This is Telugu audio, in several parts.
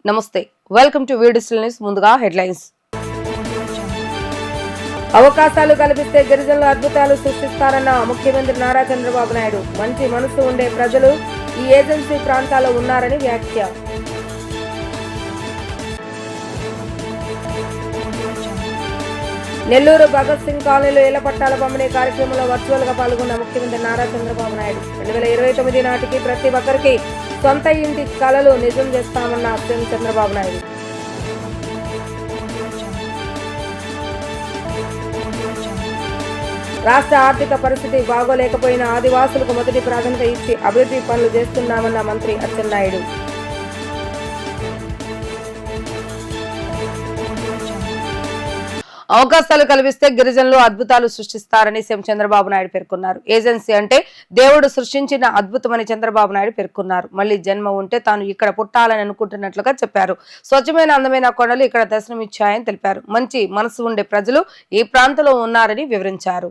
నమస్తే, వెల్కమ్ టు డిజిటల్ న్యూస్. ముందుగా హెడ్లైన్స్. అవకాశాలు కల్పిస్తే గిరిజనులు అద్భుతాలు సృష్టిస్తారన్న ముఖ్యమంత్రి నారా చంద్రబాబు నాయుడు. మంచి మనసు ఉండే ప్రజలు ఈ ఏజెన్సీ ప్రాంతాల్లో ఉన్నారని వ్యాఖ్య. నెల్లూరు భగత్ సింగ్ కాలనీలో ఇళ్ల పట్టాల పంపిణీ కార్యక్రమంలో వర్చువల్ గా పాల్గొన్న ముఖ్యమంత్రి నారా చంద్రబాబు నాయుడు. 2029 నాటికి ప్రతి ఒక్కరికి సొంత ఇంటి కలలు నిజం చేస్తామన్న సీఎం చంద్రబాబు నాయుడు. రాష్ట్ర ఆర్థిక పరిస్థితి బాగోలేకపోయిన ఆదివాసులకు మొదటి ప్రాధాన్యత ఇచ్చి అభివృద్ధి పనులు చేస్తున్నామన్న మంత్రి అచ్చెన్నాయుడు. అవకాశాలు కల్పిస్తే గిరిజనులు అద్భుతాలు సృష్టిస్తారని సీఎం చంద్రబాబు నాయుడు పేర్కొన్నారు. ఏజెన్సీ అంటే దేవుడు సృష్టించిన అద్భుతమని చంద్రబాబు నాయుడు పేర్కొన్నారు. మళ్లీ జన్మ ఉంటే తాను ఇక్కడ పుట్టాలని అనుకుంటున్నట్లుగా చెప్పారు. స్వచ్ఛమైన అందమైన కొండలు ఇక్కడ దర్శనమిచ్చాయని తెలిపారు. మంచి మనసు ఉండే ప్రజలు ఈ ప్రాంతంలో ఉన్నారని వివరించారు.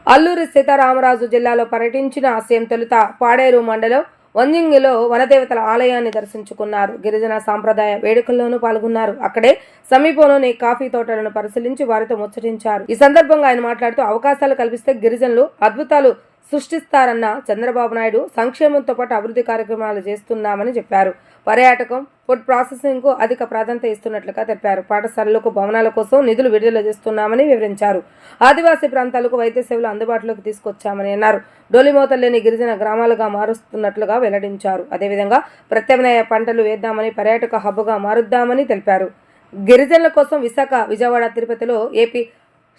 అల్లూరి సీతారామరాజు జిల్లాలో పర్యటించిన సీఎం తొలుత పాడేరు మండలం వంజింగిలో వనదేవతల ఆలయాన్ని దర్శించుకున్నారు. గిరిజన సాంప్రదాయ వేడుకల్లోనూ పాల్గొన్నారు. అక్కడే సమీపంలోని కాఫీ తోటలను పరిశీలించి వారితో ముచ్చటించారు. ఈ సందర్భంగా ఆయన మాట్లాడుతూ అవకాశాలు కల్పిస్తే గిరిజనులు అద్భుతాలు సృష్టిస్తారన్న చంద్రబాబు నాయుడు సంక్షేమంతో పాటు అభివృద్ధి కార్యక్రమాలు చేస్తున్నామని చెప్పారు. పర్యాటకం, ఫుడ్ ప్రాసెసింగ్ కు అధిక ప్రాధాన్యత ఇస్తున్నట్లుగా తెలిపారు. పాఠశాలలకు భవనాల కోసం నిధులు విడుదల చేస్తున్నామని వివరించారు. ఆదివాసీ ప్రాంతాలకు వైద్య సేవలు అందుబాటులోకి తీసుకొచ్చామని అన్నారు. డోలిమోతలు లేని గిరిజన గ్రామాలుగా మారుస్తున్నట్లుగా వెల్లడించారు. అదేవిధంగా ప్రత్యామ్నాయ పంటలు వేద్దామని, పర్యాటక హబ్గా మారుద్దామని తెలిపారు. గిరిజనుల కోసం విశాఖ, విజయవాడ, తిరుపతిలో ఏపీ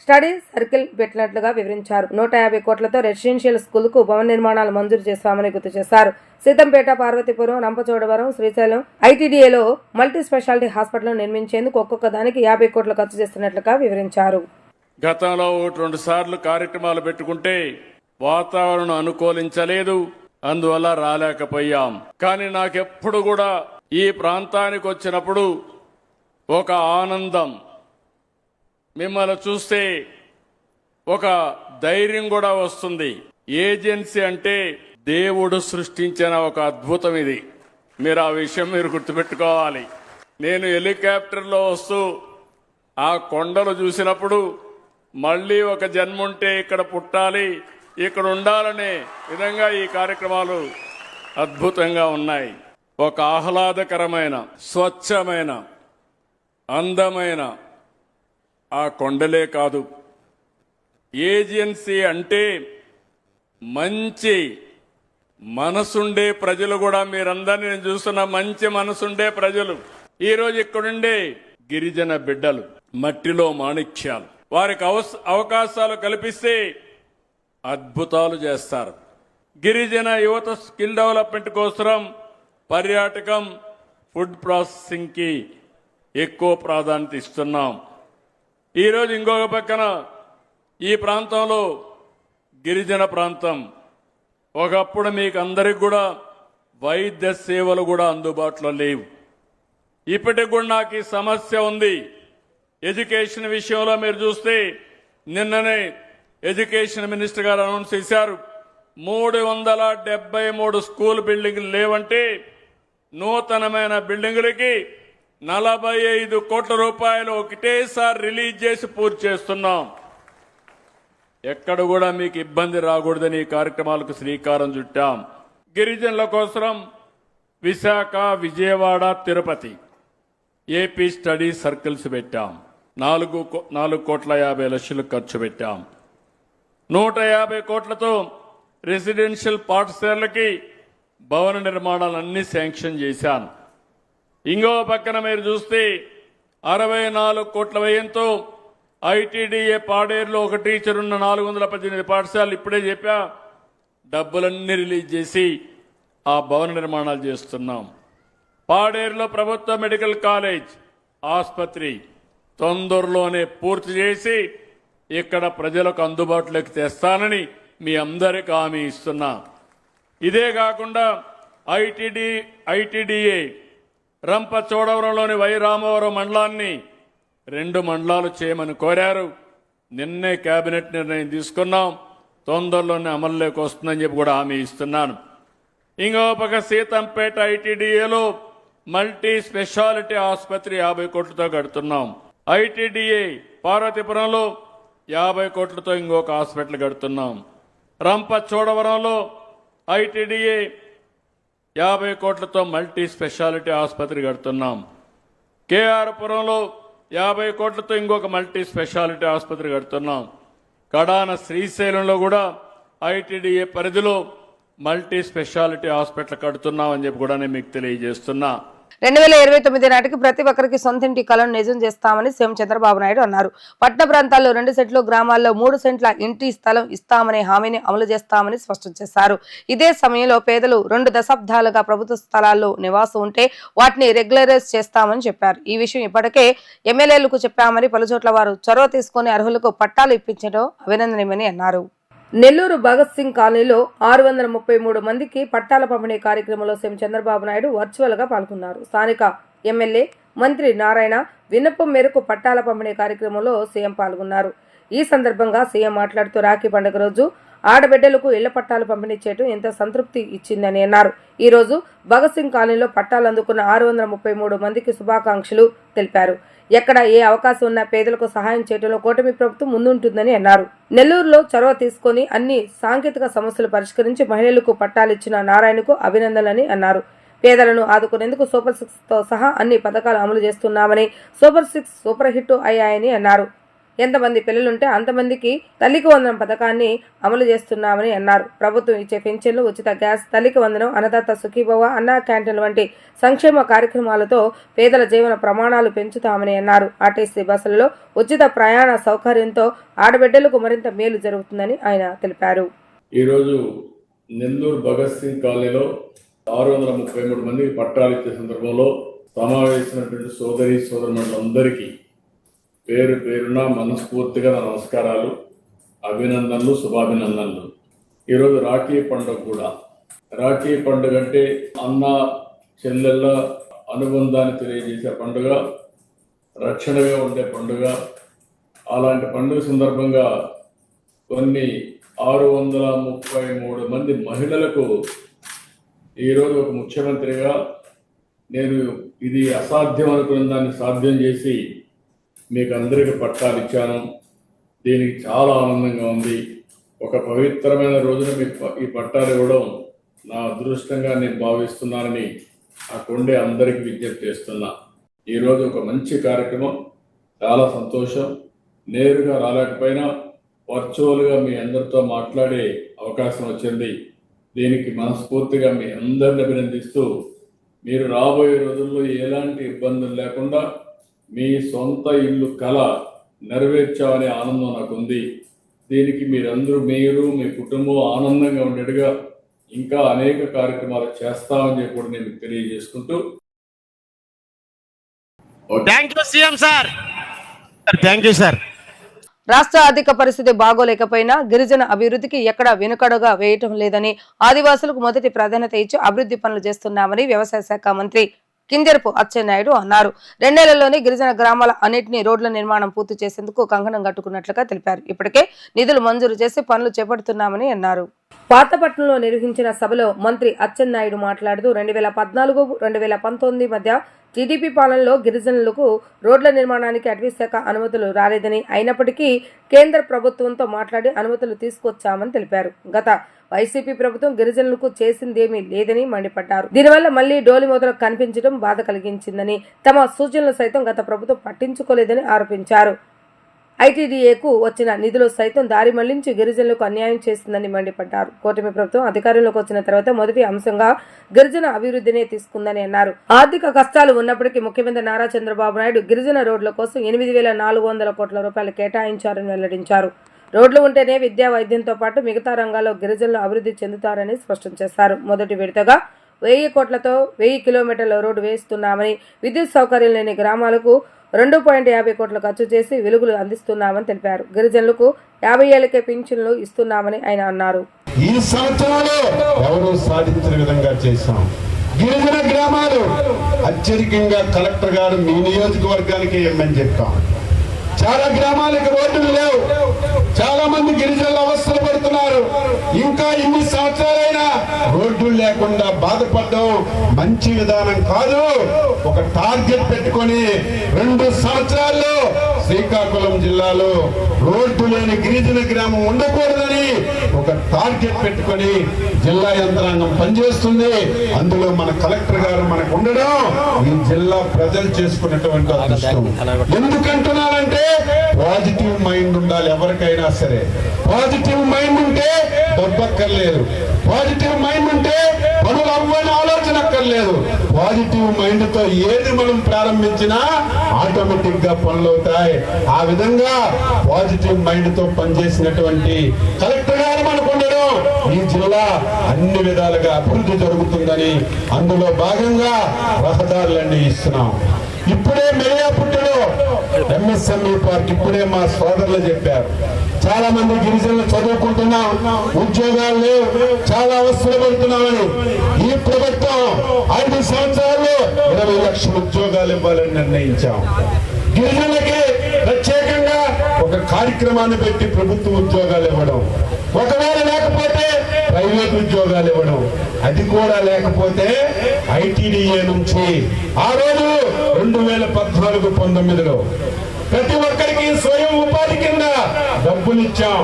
స్టడీ సర్కిల్ పెట్టినట్లుగా వివరించారు. 150 కోట్లతో రెసిడెన్షియల్ స్కూల్కు భవన నిర్మాణాలు మంజూరు చేస్తామని గుర్తు చేశారు. సీతంపేట, పార్వతీపురం, రంపచోడవరం, శ్రీశైలం ఐటీడీఏలో మల్టీ స్పెషాలిటీ హాస్పిటల్ నిర్మించేందుకు ఒక్కొక్క దానికి 50 కోట్లు ఖర్చు చేస్తున్నట్లుగా వివరించారు. గతంలో 2 సార్లు కార్యక్రమాలు పెట్టుకుంటే వాతావరణం అనుకూలించలేదు, అందువల్ల రాలేకపోయాం. కానీ నాకెప్పుడు కూడా ఈ ప్రాంతానికి వచ్చినప్పుడు ఒక ఆనందం, మిమ్మల్ని చూస్తే ఒక ధైర్యం కూడా వస్తుంది. ఏజెన్సీ అంటే దేవుడు సృష్టించిన ఒక అద్భుతం ఇది. మీరు ఆ విషయం గుర్తుపెట్టుకోవాలి. నేను హెలికాప్టర్లో వస్తూ ఆ కొండలు చూసినప్పుడు మళ్ళీ ఒక జన్ముంటే ఇక్కడ పుట్టాలి, ఇక్కడ ఉండాలనే విధంగా ఈ కార్యక్రమాలు అద్భుతంగా ఉన్నాయి. ఒక ఆహ్లాదకరమైన, స్వచ్ఛమైన, అందమైన ఆ కొండలే కాదు, ఏజెన్సీ అంటే మంచి మనసుండే ప్రజలు కూడా, మీరందరినీ నేను చూస్తున్న మంచి మనసుండే ప్రజలు. ఈరోజు ఇక్కడుండే గిరిజన బిడ్డలు మట్టిలో మాణిక్యాలు. వారికి అవకాశాలు కల్పిస్తే అద్భుతాలు చేస్తారు. గిరిజన యువత స్కిల్ డెవలప్మెంట్ కోసం పర్యాటకం, ఫుడ్ ప్రాసెసింగ్కి ఎక్కువ ప్రాధాన్యత ఇస్తున్నాం. ఈరోజు ఇంకొక పక్కన ఈ ప్రాంతంలో గిరిజన ప్రాంతం, ఒకప్పుడు మీకు అందరికి కూడా వైద్య సేవలు కూడా అందుబాటులో లేవు. ఇప్పటికి కూడా నాకు ఈ సమస్య ఉంది. ఎడ్యుకేషన్ విషయంలో మీరు చూస్తే నిన్ననే ఎడ్యుకేషన్ మినిస్టర్ గారు అనౌన్స్ చేశారు, 373 స్కూల్ బిల్డింగ్లు లేవంటే నూతనమైన బిల్డింగులకి 45 కోట్ల రూపాయలు ఒకటేసారి రిలీజ్ చేసి పూర్తి చేస్తున్నాం. ఎక్కడ కూడా మీకు ఇబ్బంది రాకూడదని ఈ కార్యక్రమాలకు శ్రీకారం చుట్టాం. గిరిజనుల కోసం Visakha, Vijayawada, Tirupati AP study circles పెట్టాం. 4,50,00,000 ఖర్చు పెట్టాం. 150 కోట్లతో రెసిడెన్షియల్ పాఠశాలకి భవన నిర్మాణాలన్నీ శాంక్షన్ చేశాను. ఇంకో పక్కన మీరు చూస్తే 64 కోట్ల వ్యయంతో ఐటీడీఏ పాడేరులో ఒక టీచర్ ఉన్న 418 పాఠశాలలు ఇప్పుడే చెప్పా, డబ్బులన్నీ రిలీజ్ చేసి ఆ భవన నిర్మాణాలు చేస్తున్నాం. పాడేరులో ప్రభుత్వ మెడికల్ కాలేజ్, ఆసుపత్రి తొందరలోనే పూర్తి చేసి ఇక్కడ ప్రజలకు అందుబాటులోకి తెస్తానని మీ అందరికీ హామీ ఇస్తున్నా. ఇదే కాకుండా ఐటీడీఏ రంపచోడవరంలోని రామవరం మండలాన్ని 2 మండలాలు చేయమని కోరారు. నిన్నే కేబినెట్ నిర్ణయం తీసుకున్నాం. తొందరలోనే అమల్లోకి వస్తుందని చెప్పి కూడా హామీ ఇస్తున్నాను. ఇంకో పక్క సీతంపేట ఐటీడీఏలో మల్టీ స్పెషాలిటీ ఆసుపత్రి 50 కోట్లతో కడుతున్నాం. ఐటీడీఏ పార్వతీపురంలో 50 కోట్లతో ఇంకొక హాస్పిటల్ కడుతున్నాం. రంపచోడవరంలో ఐటీడీఏ 50 కోట్లతో మల్టీ స్పెషాలిటీ ఆసుపత్రి కడుతున్నాం. కేఆర్పురంలో 50 కోట్లతో ఇంకొక మల్టీ స్పెషాలిటీ ఆసుపత్రి కడుతున్నాం. కడాన శ్రీశైలంలో కూడా ఐటీడీఏ పరిధిలో మల్టీ స్పెషాలిటీ హాస్పిటల్ కడుతున్నామని చెప్పి కూడా నేను మీకు తెలియజేస్తున్నా. 2029 నాటికి ప్రతి ఒక్కరికి సొంతింటి కలను నిజం చేస్తామని సీఎం చంద్రబాబు నాయుడు అన్నారు. పట్టణ ప్రాంతాల్లో 2 సెంట్లు, గ్రామాల్లో 3 సెంట్ల ఇంటి స్థలం ఇస్తామనే హామీని అమలు చేస్తామని స్పష్టం చేశారు. ఇదే సమయంలో పేదలు 2 దశాబ్దాలుగా ప్రభుత్వ స్థలాల్లో నివాసం ఉంటే వాటిని రెగ్యులరైజ్ చేస్తామని చెప్పారు. ఈ విషయం ఇప్పటికే ఎమ్మెల్యేలకు చెప్పామని, పలుచోట్ల వారు చొరవ తీసుకుని అర్హులకు పట్టాలు ఇప్పించడం అభినందనీయమని అన్నారు. నెల్లూరు భగత్ సింగ్ కాలనీలో 633 మందికి పట్టాల పంపిణీ కార్యక్రమంలో సీఎం చంద్రబాబు నాయుడు వర్చువల్ గా పాల్గొన్నారు. స్థానిక ఎమ్మెల్యే మంత్రి నారాయణ విన్నపం మేరకు పట్టాల పంపిణీ కార్యక్రమంలో సీఎం పాల్గొన్నారు. ఈ సందర్భంగా సీఎం మాట్లాడుతూ రాఖీ పండుగ రోజు ఆడబిడ్డలకు ఇళ్ల పట్టాలు పంపిణీ చేయడం ఎంత సంతృప్తి ఇచ్చిందని అన్నారు. ఈ రోజు భగత్ సింగ్ కాలనీలో పట్టాలు అందుకున్న 633 మందికి శుభాకాంక్షలు తెలిపారు. ఎక్కడ ఏ అవకాశం ఉన్నా పేదలకు సహాయం చేయడంలో కూటమి ప్రభుత్వం ముందుంటుందని అన్నారు. నెల్లూరులో చొరవ తీసుకుని అన్ని సాంకేతిక సమస్యలు పరిష్కరించి మహిళలకు పట్టాలిచ్చిన నారాయణకు అభినందనలని అన్నారు. పేదలను ఆదుకునేందుకు సూపర్ 6 తో సహా అన్ని పథకాలు అమలు చేస్తున్నామని, సూపర్ 6 సూపర్ హిట్ అయ్యాయని అన్నారు. ఎంతమంది పిల్లలుంటే అంతమందికి తల్లికి వందనం పథకాన్ని అమలు చేస్తున్నామని అన్నారు. ప్రభుత్వం ఇచ్చే పెన్షన్లు, ఉచిత గ్యాస్, తల్లికి వందనం, అన్నదాత సుఖీభవ, అన్నా క్యాంటీన్ వంటి సంక్షేమ కార్యక్రమాలతో పేదల జీవన ప్రమాణాలు పెంచుతామని అన్నారు. ఆర్టీసీ బస్సులలో ఉచిత ప్రయాణ సౌకర్యంతో ఆడబిడ్డలకు మరింత మేలు జరుగుతుందని ఆయన తెలిపారు. ఈరోజు నెల్లూరు భగత్ సింగ్ కాలనీలో 633 మందికి పట్టాలు ఇచ్చే సందర్భంలో సమావేశమైనటువంటి సోదరి సోదరులందరికీ పేరు పేరున మనస్ఫూర్తిగా నమస్కారాలు, అభినందనలు, శుభాభినందనలు. ఈరోజు రాఖీ పండుగ కూడా. రాఖీ పండుగ అంటే అన్న చెల్లెళ్ళ అనుబంధాన్ని తెలియజేసే పండుగ, రక్షణగా ఉండే పండుగ. అలాంటి పండుగ సందర్భంగా కొన్ని 633 మంది మహిళలకు ఈరోజు ఒక ముఖ్యమంత్రిగా నేను ఇది అసాధ్యం అనుకున్న దాన్ని సాధ్యం చేసి మీకు అందరికీ పట్టాలు ఇచ్చాను. దీనికి చాలా ఆనందంగా ఉంది. ఒక పవిత్రమైన రోజున మీకు ఈ పట్టాలు ఇవ్వడం నా అదృష్టంగా నేను భావిస్తున్నానని ఆ కొండే అందరికీ విజ్ఞప్తి చేస్తున్నా. ఈరోజు ఒక మంచి కార్యక్రమం, చాలా సంతోషం. నేరుగా రాలేకపోయినా వర్చువల్గా మీ అందరితో మాట్లాడే అవకాశం వచ్చింది. దీనికి మనస్ఫూర్తిగా మీ అందరిని అభినందిస్తూ, మీరు రాబోయే రోజుల్లో ఎలాంటి ఇబ్బందులు లేకుండా మీ సొంత ఇల్లు కళ నెరవేర్చామనే ఆనందం నాకుంది. దీనికి మీరందరూ, మీరు మీ కుటుంబం ఆనందంగా ఉండేట్టుగా ఇంకా అనేక కార్యక్రమాలు చేస్తామని చెప్పి కూడా నేను తెలియజేసుకుంటూ, thank you CM sir. Thank you sir. రాష్ట్ర ఆర్థిక పరిస్థితి బాగోలేకపోయినా గిరిజన అభివృద్ధికి ఎక్కడా వెనుకడుగా వేయటం లేదని, ఆదివాసులకు మొదటి ప్రాధాన్యత ఇచ్చి అభివృద్ధి పనులు చేస్తున్నామని వ్యవసాయ శాఖ మంత్రి కింజరపు అచ్చెన్నాయుడు అన్నారు. 2 నెలల్లోనే గిరిజన గ్రామాల అన్నింటినీ రోడ్ల నిర్మాణం పూర్తి చేసేందుకు కంకణం కట్టుకున్నట్లుగా తెలిపారు. ఇప్పటికే నిధులు మంజూరు చేసి పనులు చేపడుతున్నామని అన్నారు. పాతపట్నంలో నిర్వహించిన సభలో మంత్రి అచ్చెన్నాయుడు మాట్లాడుతూ 2014-2019 మధ్య టీడీపీ పాలనలో గిరిజనులకు రోడ్ల నిర్మాణానికి అటవీ శాఖ అనుమతులు రాలేదని, అయినప్పటికీ కేంద్ర ప్రభుత్వంతో మాట్లాడి అనుమతులు తీసుకొచ్చామని తెలిపారు. గత వైసీపీ ప్రభుత్వం గిరిజనులకు చేసిందేమీ లేదని మండిపడ్డారు. దీనివల్ల మళ్లీ డోలి మొదలు కనిపించడం బాధ కలిగించిందని, తమ సూచనలు సైతం గత ప్రభుత్వం పట్టించుకోలేదని ఆరోపించారు. ఐటీడీఏకు వచ్చిన నిధులు సైతం దారి మళ్లించి గిరిజనులకు అన్యాయం చేస్తుందని మండిపడ్డారు. కూటమి ప్రభుత్వం అధికారంలోకి వచ్చిన తర్వాత మొదటి అంశంగా గిరిజన అభివృద్ధినే తీసుకుందని అన్నారు. ఆర్థిక కష్టాలు ఉన్నప్పటికీ ముఖ్యమంత్రి నారా చంద్రబాబు నాయుడు గిరిజన రోడ్ల కోసం 8,400 కోట్ల రూపాయలు కేటాయించారని వెల్లడించారు. రోడ్లు ఉంటేనే విద్యా, వైద్యంతో పాటు మిగతా రంగాల్లో గిరిజనులు అభివృద్ధి చెందుతారని స్పష్టం చేశారు. మొదటి విడతగా 1000 కోట్లతో 1000 కిలోమీటర్ల రోడ్డు వేస్తున్నామని, విద్యుత్ సౌకర్యం లేని గ్రామాలకు 2.50 కోట్లు ఖర్చు చేసి వెలుగులు అందిస్తున్నామని తెలిపారు. గిరిజనులకు 50 ఏళ్లకే పింఛన్లు ఇస్తున్నామని ఆయన అన్నారు. ఈ సంవత్సరంలో ఎవరు సాధించిన విధంగా చేశాం. గిరిజన గ్రామాలు అత్యధికంగా కలెక్టర్ గారు మీ నియోజకవర్గానికి ఇమ్మని చెప్పాం. చాలా గ్రామాలకు రోడ్డులు లేవు. చాలా మంది గిరిజనులు అవస్థలు పడుతున్నారు. ఇంకా ఇన్ని సంవత్సరాలైనా రోడ్లు లేకుండా లేకుండా బాధపడడం మంచి విధానం కాదు. ఒక టార్గెట్ పెట్టుకొని 2 సంవత్సరాల్లో శ్రీకాకుళం జిల్లాలో రోడ్డు లేని గిరిజన గ్రామం ఉండకూడదని ఒక టార్గెట్ పెట్టుకొని జిల్లా యంత్రాంగం పనిచేస్తుంది. అందులో మన కలెక్టర్ గారు మనకు ఉండడం ఈ జిల్లా ప్రజలు చేసుకున్నటువంటి అదృష్టం. ఎందుకంటున్నానంటే పాజిటివ్ మైండ్ ఉండాలి. ఎవరికైనా సరే పాజిటివ్ మైండ్ ఉంటే డబ్బక్కర్లేదు, పాజిటివ్ మైండ్ ఉంటే పనులు అవ్వని ఆలోచన అక్కర్లేదు. పాజిటివ్ మైండ్ తో ఏది మనం ప్రారంభించినా ఆటోమేటిక్ గా పనులు అవుతాయి. ఆ విధంగా పాజిటివ్ మైండ్ తో పనిచేసినటువంటి కలెక్టర్ గారు మనకు ఉండడం ఈ జిల్లా అన్ని విధాలుగా అభివృద్ధి జరుగుతుందని అందులో భాగంగా రహదారులన్నీ ఇస్తున్నాం. ఇప్పుడే మెరియాపుట్టులో ఎంఎస్ఎంఈ పార్క్ ఇప్పుడే మా సోదరులు చెప్పారు. చాలా మంది గిరిజనులు చదువుకుంటున్నాం, ఉద్యోగాలు లేవు, చాలా అవస్థలు పడుతున్నామని ఈ ప్రభుత్వం 5 సంవత్సరాల్లో 20 లక్షల ఉద్యోగాలు ఇవ్వాలని నిర్ణయించాం. గిరిజనులకి ప్రత్యేకంగా ఒక కార్యక్రమాన్ని పెట్టి ప్రభుత్వ ఉద్యోగాలు ఇవ్వడం, ఒకవేళ లేకపోతే ప్రైవేట్ ఉద్యోగాలు ఇవ్వడం, అది కూడా లేకపోతే ఐటీడీఏ నుంచి ఆ రోజు 2014-19లో ప్రతి ఒక్కరికి స్వయం ఉపాధి కింద డబ్బులు ఇచ్చాం,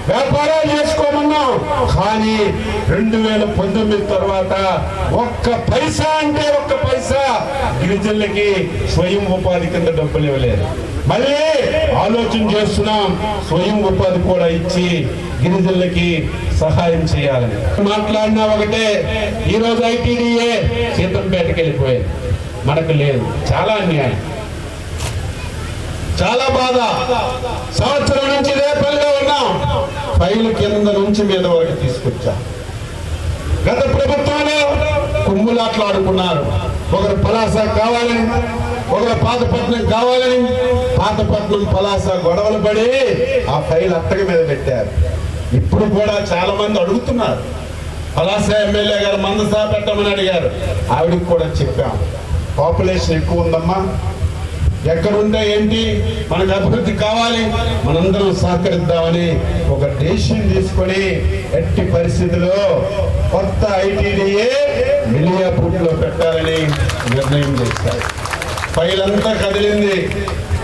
వ్యాపారాలు చేసుకోమన్నాం. కానీ 2019 తర్వాత ఒక్క పైసా అంటే ఒక్క పైసా గిరిజనులకి స్వయం ఉపాధి కింద డబ్బులు ఇవ్వలేదు. మళ్ళీ ఆలోచన చేస్తున్నాం స్వయం ఉపాధి కూడా ఇచ్చి గిరిజనులకి సహాయం చేయాలని. మాట్లాడినా ఒకటే, ఈ రోజు ఐటీడీఏ సీతంపేటకి వెళ్ళిపోయింది, మనకు లేదు. చాలా అన్యాయం, చాలా బాధ. సంవత్సరం నుంచి రేపల్లో ఉన్నాం, ఫైల్ కింద నుంచి మీద వరకు తీసుకొచ్చా. గత ప్రభుత్వంలో కుమ్ములాట్లు ఆడుకున్నారు. ఒకరు పలాస కావాలని, ఒకరు పాతపట్నం కావాలని, పాతపట్నం పలాస గొడవలు పడి ఆ ఫైల్ అత్తగ మీద పెట్టారు. ఇప్పుడు కూడా చాలా మంది అడుగుతున్నారు. పలాస ఎమ్మెల్యే గారు మందసా పెట్టమని అడిగారు. ఆవిడకి కూడా చెప్పాం, పాపులేషన్ ఎక్కువ ఉందమ్మా, ఎక్కడుంటే ఏంటి, మనకు అభివృద్ధి కావాలి, మనందరం సహకరిద్దామని ఒక డెసిషన్ తీసుకొని ఎట్టి పరిస్థితిలో కొత్త ఐటీడీఏ మిలియాపూర్లో పెట్టాలని నిర్ణయం చేశారు. ఫైల్ అంతా కదిలింది,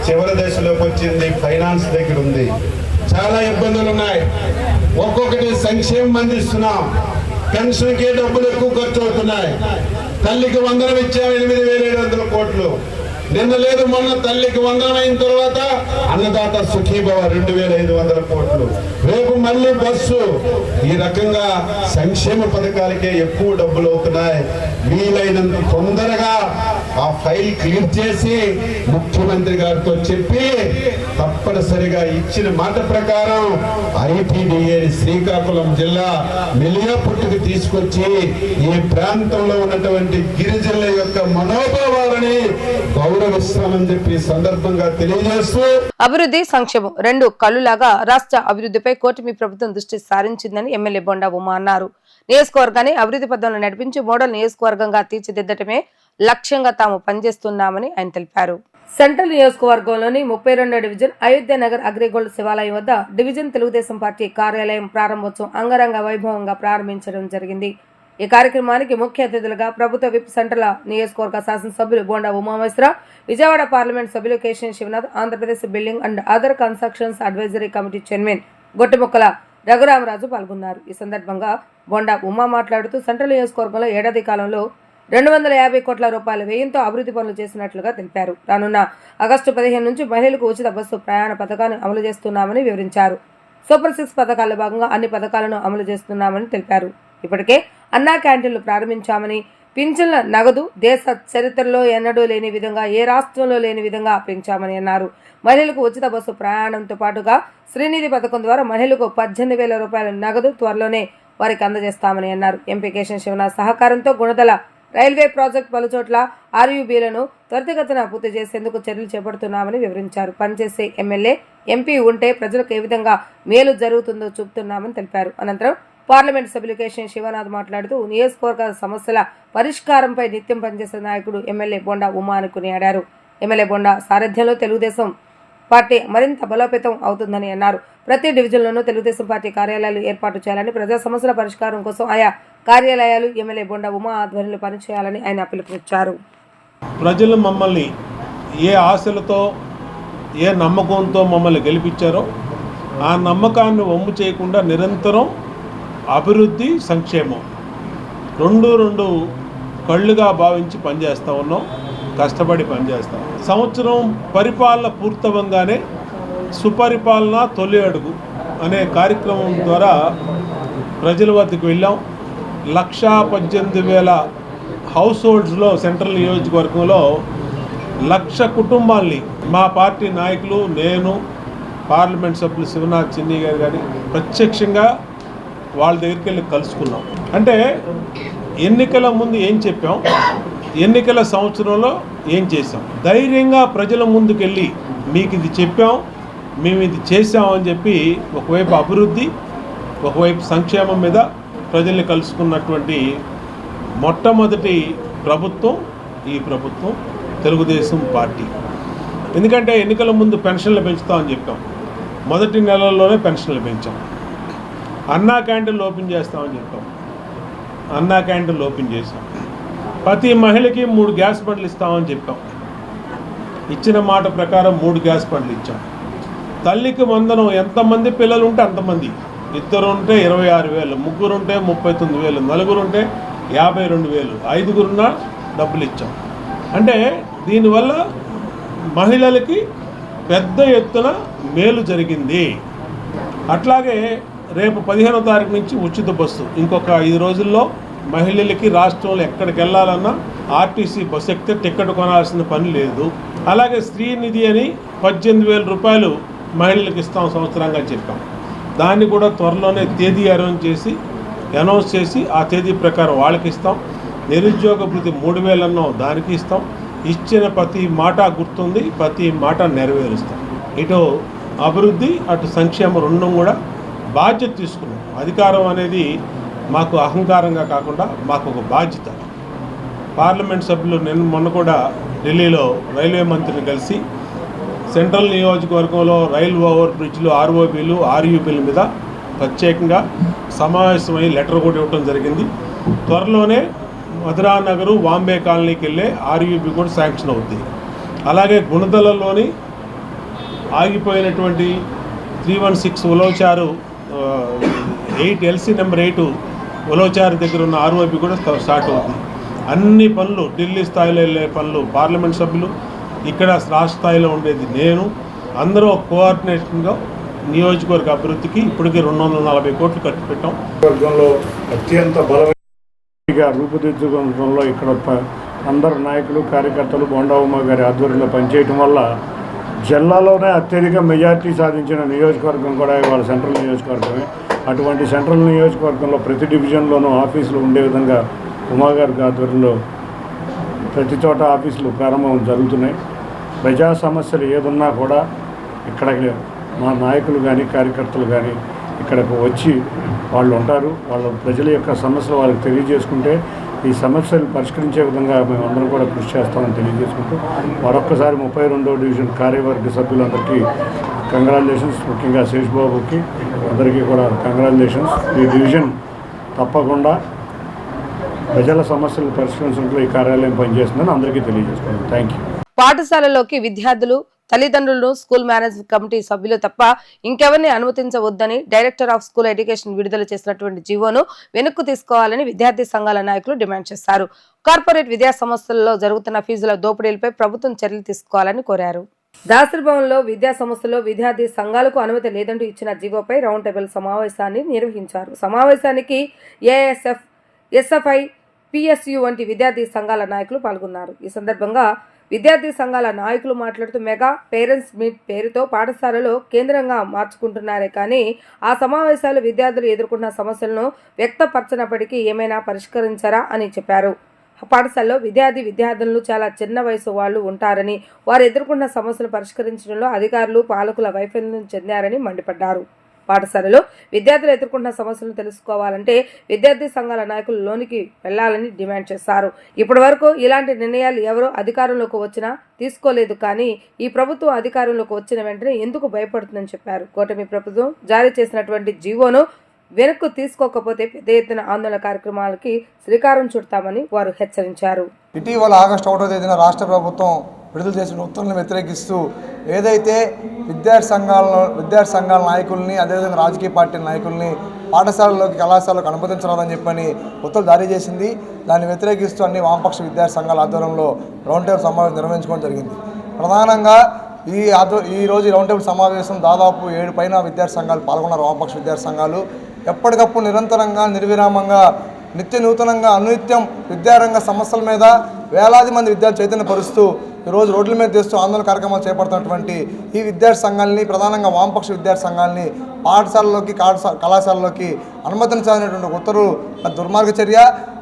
చివరి దశలోకి వచ్చింది, ఫైనాన్స్ దగ్గర ఉంది. చాలా ఇబ్బందులు ఉన్నాయి. ఒక్కొక్కటి సంక్షేమం అందిస్తున్నాం, పెన్షన్కి డబ్బులు ఎక్కువ ఖర్చు అవుతున్నాయి. తల్లికి వందనం ఇచ్చాం 8,700 కోట్లు. నిన్న లేదు మొన్న తల్లికి వందనం అయిన తర్వాత అన్నదాత సుఖీభవ 2,500 కోట్లు. రేపు మళ్ళీ బస్సు. ఈ రకంగా సంక్షేమ పథకాలకే ఎక్కువ డబ్బులు అవుతున్నాయి. వీలైనంత తొందరగా ఆ ఫైల్ క్లియర్ చేసి ముఖ్యమంత్రి గారితో చెప్పి తప్పనిసరిగా ఇచ్చిన మాట ప్రకారం ఐటీడీఏ శ్రీకాకుళం జిల్లా మిలియాపుట్టుకు తీసుకొచ్చి ఈ ప్రాంతంలో ఉన్నటువంటి గిరిజనుల యొక్క మనోభావాలని గౌరవిస్తామని చెప్పి సందర్భంగా తెలియజేస్తూ, అభివృద్ధి సంక్షేమం 2 కళ్ళులాగా రాష్ట్ర అభివృద్ధిపై కూటమి ప్రభుత్వం దృష్టి సారించిందని ఎమ్మెల్యే బొండా ఉమా అన్నారు. నియోజకవర్గాన్ని అభివృద్ధి పథంలో నడిపించి మోడల్ నియోజకవర్గంగా తీర్చిదిద్దటమే లక్ష్యంగా తాము పనిచేస్తున్నామని ఆయన తెలిపారు. సెంట్రల్ నియోజకవర్గంలోని 32వ డివిజన్ అయోధ్య నగర్ అగ్రిగోల్డ్ శివాలయం వద్ద డివిజన్ తెలుగుదేశం పార్టీ కార్యాలయం ప్రారంభోత్సవం అంగరంగ వైభవంగా ప్రారంభించడం జరిగింది. ఈ కార్యక్రమానికి ముఖ్య అతిథులుగా ప్రభుత్వ విప్ సెంట్రల్ నియోజకవర్గ శాసనసభ్యులు బొండా ఉమామహేశ్వరరావు, విజయవాడ పార్లమెంట్ సభ్యులు Keshava Sivanath, Andhra Pradesh building and other constructions advisory committee chairman Gottumukkala Raghu Rama Raju పాల్గొన్నారు. ఈ సందర్భంగా బొండా ఉమా మాట్లాడుతూ సెంట్రల్ నియోజకవర్గంలో ఏడాది కాలంలో 250 కోట్ల రూపాయల వ్యయంతో అభివృద్ధి పనులు చేసినట్లుగా తెలిపారు. రానున్న ఆగస్టు 15 నుంచి మహిళలకు ఉచిత బస్సు ప్రయాణ పథకాన్ని అమలు చేస్తున్నామని వివరించారు. సూపర్ 6 పథకాల్లో భాగంగా అన్ని పథకాలను అమలు చేస్తున్నామని తెలిపారు. ఇప్పటికే అన్నా క్యాంటీన్లు ప్రారంభించామని, పింఛన్ల నగదు దేశ చరిత్రలో ఎన్నడూ లేని విధంగా ఏ రాష్ట్రంలో లేని విధంగా పెంచామని అన్నారు. మహిళలకు ఉచిత బస్సు ప్రయాణంతో పాటుగా శ్రీనిధి పథకం ద్వారా మహిళలకు 18,000 రూపాయల నగదు త్వరలోనే వారికి అందజేస్తామని అన్నారు. ఎంపీ కేశవ శివనాథ్ సహకారంతో గుణదల రైల్వే ప్రాజెక్టు పలుచోట్ల ఆర్యూబీలను త్వరితగతిన పూర్తి చేసేందుకు చర్యలు చేపడుతున్నామని వివరించారు. పనిచేసే ఎమ్మెల్యే, ఎంపీ ఉంటే ప్రజలకు ఏ విధంగా మేలు జరుగుతుందో చూపుతున్నామని తెలిపారు. అనంతరం పార్లమెంట్ సభ్యులు కేశవ శివనాథ్ మాట్లాడుతూ నియోజకవర్గ సమస్యల పరిష్కారంపై నిత్యం పనిచేసే నాయకుడు ఎమ్మెల్యే బొండా ఉమా అని కొనియాడారు. ఎమ్మెల్యే బొండా సారథ్యంలో తెలుగుదేశం పార్టీ మరింత బలోపేతం అవుతుందని అన్నారు. ప్రతి డివిజన్లోనూ తెలుగుదేశం పార్టీ కార్యాలయాలు ఏర్పాటు చేయాలని, ప్రజా సమస్యల పరిష్కారం కోసం ఆయా కార్యాలయాలు ఎమ్మెల్యే బొండా ఉమా ఆధ్వర్యంలో పనిచేయాలని ఆయన పిలుపునిచ్చారు. ప్రజలు మమ్మల్ని ఏ ఆశలతో ఏ నమ్మకంతో మమ్మల్ని గెలిపించారో ఆ నమ్మకాన్ని వమ్ము చేయకుండా నిరంతరం అభివృద్ధి సంక్షేమం రెండు కళ్ళుగా భావించి పనిచేస్తూ ఉన్నాం, కష్టపడి పనిచేస్తాం. సంవత్సరం పరిపాలన పూర్తవంగానే సుపరిపాలన తొలి అడుగు అనే కార్యక్రమం ద్వారా ప్రజల వద్దకు వెళ్ళాం. 1,18,000 హౌస్ హోల్డ్స్లో సెంట్రల్ నియోజకవర్గంలో 1,00,000 కుటుంబాల్ని మా పార్టీ నాయకులు, నేను, పార్లమెంట్ సభ్యులు శివనాథ్ చిన్ని గారు కానీ ప్రత్యక్షంగా వాళ్ళ దగ్గరికి వెళ్ళి కలుసుకున్నాం. అంటే ఎన్నికల ముందు ఏం చెప్పాం, ఎన్నికల సంవత్సరంలో ఏం చేసాం, ధైర్యంగా ప్రజల ముందుకెళ్ళి మీకు ఇది చెప్పాం, మేము ఇది చేసామని చెప్పి ఒకవైపు అభివృద్ధి, ఒకవైపు సంక్షేమం మీద ప్రజల్ని కలుసుకున్నటువంటి మొట్టమొదటి ప్రభుత్వం ఈ ప్రభుత్వం తెలుగుదేశం పార్టీ. ఎందుకంటే ఎన్నికల ముందు పెన్షన్లు పెంచుతామని చెప్పాం, మొదటి నెలల్లోనే పెన్షన్లు పెంచాం. అన్నా క్యాంటీన్లు ఓపెన్ చేస్తామని చెప్పాం, అన్నా క్యాంటీన్లు ఓపెన్ చేసాం. ప్రతి మహిళకి 3 గ్యాస్ బండ్లు ఇస్తామని చెప్పాం, ఇచ్చిన మాట ప్రకారం 3 గ్యాస్ బండ్లు ఇచ్చాం. తల్లికి వందనం, ఎంతమంది పిల్లలు ఉంటే అంతమంది, 2 ఉంటే 26,000, 3 ఉంటే 39,000, 4 ఉంటే 52,000, 5 డబ్బులు ఇచ్చాం. అంటే దీనివల్ల మహిళలకి పెద్ద ఎత్తున మేలు జరిగింది. అట్లాగే రేపు 15వ తారీఖు నుంచి ఉచిత బస్సు, ఇంకొక 5 రోజుల్లో మహిళలకి రాష్ట్రంలో ఎక్కడికి వెళ్ళాలన్నా ఆర్టీసీ బస్సు ఎక్కితే టికెట్ కొనాల్సిన పని లేదు. అలాగే శ్రీనిధి అని 18,000 రూపాయలు మహిళలకు ఇస్తాం సంవత్సరంగా చెప్పాం. దాన్ని కూడా త్వరలోనే తేదీ అనౌన్స్ చేసి ఆ తేదీ ప్రకారం వాళ్ళకి ఇస్తాం. నిరుద్యోగ భృతి 3,000 అన్నాం, దానికి ఇస్తాం. ఇచ్చిన ప్రతి మాట గుర్తుంది, ప్రతి మాట నెరవేరుస్తాం. ఇటు అభివృద్ధి అటు సంక్షేమం రెండూ కూడా బాధ్యత తీసుకున్నాం. అధికారం అనేది మాకు అహంకారంగా కాకుండా మాకు ఒక బాధ్యత. పార్లమెంట్ సభ్యులు మొన్న కూడా ఢిల్లీలో రైల్వే మంత్రిని కలిసి సెంట్రల్ నియోజకవర్గంలో రైల్ ఓవర్ బ్రిడ్జ్లు, ఆర్ఓబీలు, ఆర్యూబీల మీద ప్రత్యేకంగా సమావేశమై లెటర్ కూడా ఇవ్వడం జరిగింది. త్వరలోనే మధురానగరు, వాంబే కాలనీకి వెళ్ళే ఆర్యూబీ కూడా శాంక్షన్ అవుతుంది. అలాగే గుణదలలోని ఆగిపోయినటువంటి 316 ఉలవచారు 8 ఎల్సీ నెంబర్ 8 ఉలవచారు దగ్గర ఉన్న ఆర్ఓబీ కూడా స్టార్ట్ అవుతుంది. అన్ని పనులు ఢిల్లీ స్థాయిలో వెళ్ళే పనులు పార్లమెంట్ సభ్యులు, ఇక్కడ రాష్ట్ర స్థాయిలో ఉండేది నేను, అందరూ కోఆర్డినేషన్గా నియోజకవర్గ అభివృద్ధికి ఇప్పటికీ 240 కోట్లు ఖర్చు పెట్టాం. వర్గంలో అత్యంత బలమైనగా రూపుదిద్దుకోవడంలో ఇక్కడ అందరు నాయకులు, కార్యకర్తలు బొండా ఉమా గారి ఆధ్వర్యంలో పనిచేయటం వల్ల జిల్లాలోనే అత్యధిక మెజార్టీ సాధించిన నియోజకవర్గం కూడా ఇవాళ సెంట్రల్ నియోజకవర్గమే. అటువంటి సెంట్రల్ నియోజకవర్గంలో ప్రతి డివిజన్లోనూ ఆఫీసులు ఉండే విధంగా ఉమా గారి ఆధ్వర్యంలో ప్రతి చోట ఆఫీసులు ప్రారంభం జరుగుతున్నాయి. ప్రజా సమస్యలు ఏదున్నా కూడా ఇక్కడ మా నాయకులు కానీ కార్యకర్తలు కానీ ఇక్కడకు వచ్చి వాళ్ళు ఉంటారు. వాళ్ళ ప్రజల యొక్క సమస్యలు వాళ్ళకి తెలియజేసుకుంటే ఈ సమస్యలు పరిష్కరించే విధంగా మేమందరం కూడా కృషి చేస్తామని తెలియజేసుకుంటూ మరొక్కసారి 32వ డివిజన్ కార్యవర్గ సభ్యులందరికీ కంగ్రాచులేషన్స్. ముఖ్యంగా శేషబాబుకి అందరికీ కూడా కంగ్రాచులేషన్స్. ఈ డివిజన్ తప్పకుండా ప్రజల సమస్యలు పరిష్కరించడంలో ఈ కార్యాలయం పనిచేస్తుందని అందరికీ తెలియజేసుకున్నాను. Thank you. పాఠశాలలోకి విద్యార్థులు, తల్లిదండ్రులను, స్కూల్ మేనేజ్మెంట్ కమిటీ సభ్యులు తప్ప ఇంకెవరిని అనుమతించవద్దని డైరెక్టర్ ఆఫ్ స్కూల్ ఎడ్యుకేషన్ విడుదల చేసినటువంటి జీవోను వెనక్కు తీసుకోవాలని విద్యార్థి సంఘాల నాయకులు డిమాండ్ చేశారు. కార్పొరేట్ విద్యా సంస్థలలో జరుగుతున్న ఫీజుల దోపిడీలపై ప్రభుత్వం చర్యలు తీసుకోవాలని కోరారు. దాసరిభవన్లో విద్యా సంస్థల్లో విద్యార్థి సంఘాలకు అనుమతి లేదంటూ ఇచ్చిన జీవోపై రౌండ్ టేబుల్ సమావేశాన్ని నిర్వహించారు. సమావేశానికి ఏఎస్ఎఫ్, ఎస్ఎఫ్ఐ, పిఎస్యు వంటి విద్యార్థి సంఘాల నాయకులు పాల్గొన్నారు. ఈ సందర్భంగా విద్యార్థి సంఘాల నాయకులు మాట్లాడుతూ మెగా పేరెంట్స్ మీట్ పేరుతో పాఠశాలలో కేంద్రంగా మార్చుకుంటున్నారే కానీ ఆ సమావేశాలు విద్యార్థులు ఎదుర్కొన్న సమస్యలను వ్యక్తపరచనప్పటికీ ఏమైనా పరిష్కరించారా అని చెప్పారు. పాఠశాలలో విద్యార్థులు చాలా చిన్న వయసు వాళ్ళు ఉంటారని, వారు ఎదుర్కొన్న సమస్యలు పరిష్కరించడంలో అధికారులు, పాలకుల వైఫల్యం చెందారని మండిపడ్డారు. పాఠశాలలో విద్యార్థులు ఎదుర్కొన్న సమస్యలను తెలుసుకోవాలంటే విద్యార్థి సంఘాల నాయకులు లోనికి వెళ్లాలని డిమాండ్ చేశారు. ఇప్పటి వరకు ఇలాంటి నిర్ణయాలు ఎవరో అధికారంలోకి వచ్చినా తీసుకోలేదు కానీ ఈ ప్రభుత్వం అధికారంలోకి వచ్చిన వెంటనే ఎందుకు భయపడుతుందని చెప్పారు. కూటమి ప్రభుత్వం జారీ చేసినటువంటి జీవోను వెనక్కు తీసుకోకపోతే పెద్ద ఎత్తున ఆందోళన కార్యక్రమాలకి శ్రీకారం చుడతామని వారు హెచ్చరించారు. ఇటీవల ఆగస్టు 1వ తేదీన రాష్ట్ర ప్రభుత్వం విడుదల చేసిన ఉత్తర్వులను వ్యతిరేకిస్తూ ఏదైతే విద్యార్థి సంఘాల నాయకుల్ని, అదేవిధంగా రాజకీయ పార్టీల నాయకుల్ని పాఠశాలలోకి, కళాశాలకు అనుమతించరాదని చెప్పని ఉత్తర్వులు జారీ చేసింది. దాన్ని వ్యతిరేకిస్తూ అన్ని వామపక్ష విద్యార్థి సంఘాల ఆధ్వర్యంలో రౌండ్ టేబుల్ సమావేశం నిర్వహించుకోవడం జరిగింది. ప్రధానంగా ఈ రోజు రౌండ్ టేబుల్ సమావేశం దాదాపు 7 పైన విద్యార్థి సంఘాలు పాల్గొన్నారు. వామపక్ష విద్యార్థి సంఘాలు ఎప్పటికప్పుడు నిరంతరంగా, నిర్విరామంగా, నిత్య నూతనంగా, అనునిత్యం విద్యారంగ సమస్యల మీద వేలాది మంది విద్యార్థులు చైతన్యపరుస్తూ ఈరోజు రోడ్ల మీద తెస్తూ ఆందోళన కార్యక్రమాలు చేపడుతున్నటువంటి ఈ విద్యార్థి సంఘాలని, ప్రధానంగా వామపక్ష విద్యార్థి సంఘాలని పాఠశాలలోకి, కళాశాలలోకి అనుమతించాలనేటువంటి ఉత్తర్వులు దుర్మార్గ చర్య.